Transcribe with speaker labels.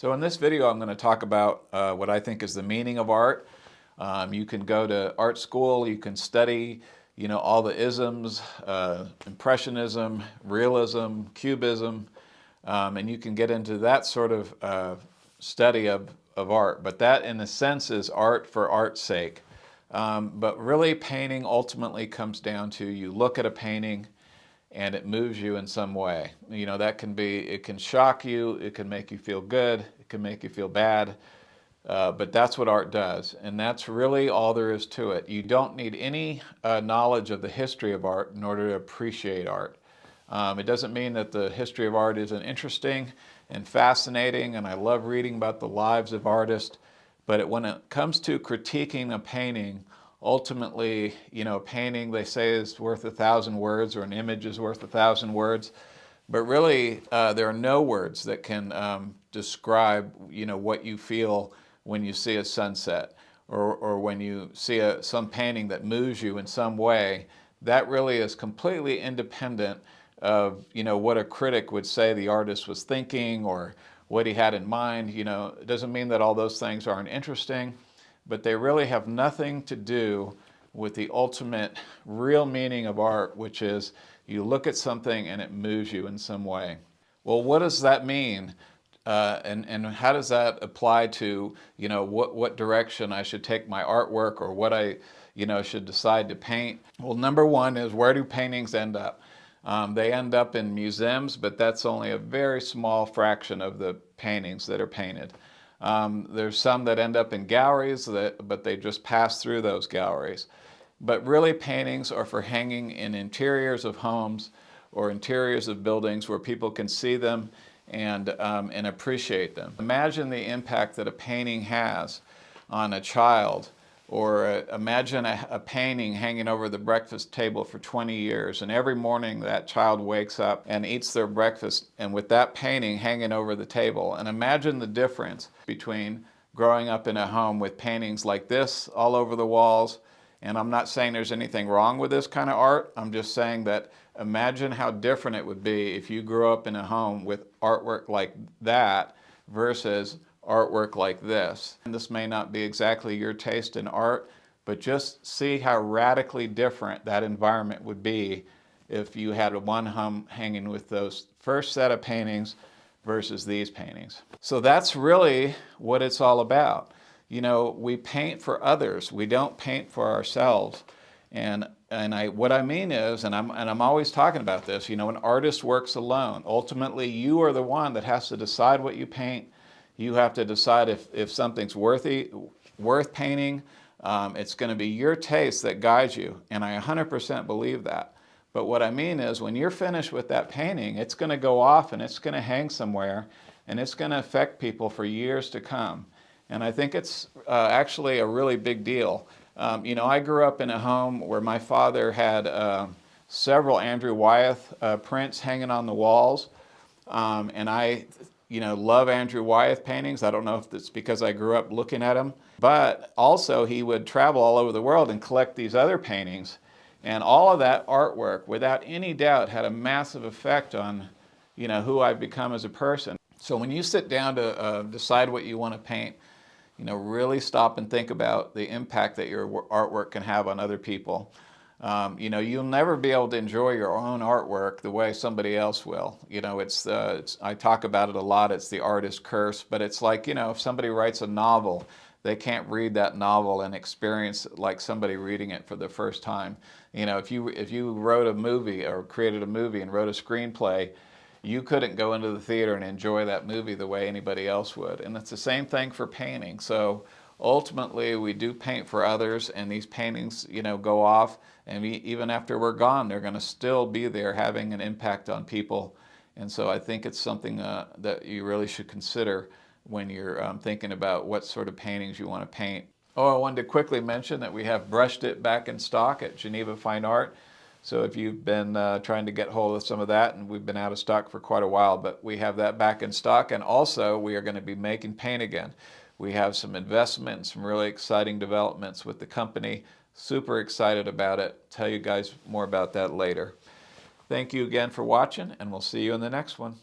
Speaker 1: So in this video, I'm going to talk about what I think is the meaning of art. You can go to art school, you can study, all the isms, Impressionism, realism, Cubism, and you can get into that sort of study of art. But that, in a sense, is art for art's sake. But really, painting ultimately comes down to you look at a painting and it moves you in some way. That can be, it can shock you, it can make you feel good, it can make you feel bad, but that's what art does, and that's really all there is to it. You don't need any knowledge of the history of art in order to appreciate art. It doesn't mean that the history of art isn't interesting and fascinating, and I love reading about the lives of artists, but when it comes to critiquing a painting, ultimately, a painting, they say, is worth 1,000 words, or an image is worth 1,000 words. But really, there are no words that can describe, what you feel when you see a sunset, or when you see some painting that moves you in some way. That really is completely independent of, what a critic would say the artist was thinking or what he had in mind. It doesn't mean that all those things aren't interesting, but they really have nothing to do with the ultimate real meaning of art, which is you look at something and it moves you in some way. Well, what does that mean? And how does that apply to, what direction I should take my artwork, or what I, should decide to paint? Well, number one is, where do paintings end up? They end up in museums, but that's only a very small fraction of the paintings that are painted. There's some that end up in galleries, but they just pass through those galleries. But really, paintings are for hanging in interiors of homes or interiors of buildings where people can see them and appreciate them. Imagine the impact that a painting has on a child, or imagine a painting hanging over the breakfast table for 20 years, and every morning that child wakes up and eats their breakfast, and with that painting hanging over the table. And imagine the difference between growing up in a home with paintings like this all over the walls. And I'm not saying there's anything wrong with this kind of art. I'm just saying that imagine how different it would be if you grew up in a home with artwork like that versus artwork like this. And this may not be exactly your taste in art, but just see how radically different that environment would be if you had one home hanging with those first set of paintings versus these paintings. So that's really what it's all about. We paint for others. We don't paint for ourselves. And what I mean is, and I'm always talking about this, an artist works alone. Ultimately, you are the one that has to decide what you paint. You have to decide if something's worth painting. It's going to be your taste that guides you, and I 100% believe that. But what I mean is, when you're finished with that painting, it's going to go off and it's going to hang somewhere, and it's going to affect people for years to come. And I think it's actually a really big deal. I grew up in a home where my father had several Andrew Wyeth prints hanging on the walls, and I love Andrew Wyeth paintings. I don't know if it's because I grew up looking at them, but also he would travel all over the world and collect these other paintings. And all of that artwork, without any doubt, had a massive effect on, who I've become as a person. So when you sit down to decide what you want to paint, really stop and think about the impact that your artwork can have on other people. You'll never be able to enjoy your own artwork the way somebody else will. I talk about it a lot. It's the artist's curse, but it's like, if somebody writes a novel, they can't read that novel and experience it like somebody reading it for the first time. If you wrote a movie or created a movie and wrote a screenplay, you couldn't go into the theater and enjoy that movie the way anybody else would. And it's the same thing for painting. So ultimately, we do paint for others, and these paintings, go off, and even after we're gone, they're going to still be there having an impact on people. And so I think it's something that you really should consider when you're thinking about what sort of paintings you want to paint. Oh, I wanted to quickly mention that we have Brushed It back in stock at Geneva Fine Art. So if you've been trying to get hold of some of that, and we've been out of stock for quite a while, but we have that back in stock. And also, we are going to be making paint again. We have some investment and some really exciting developments with the company. Super excited about it. Tell you guys more about that later. Thank you again for watching, and we'll see you in the next one.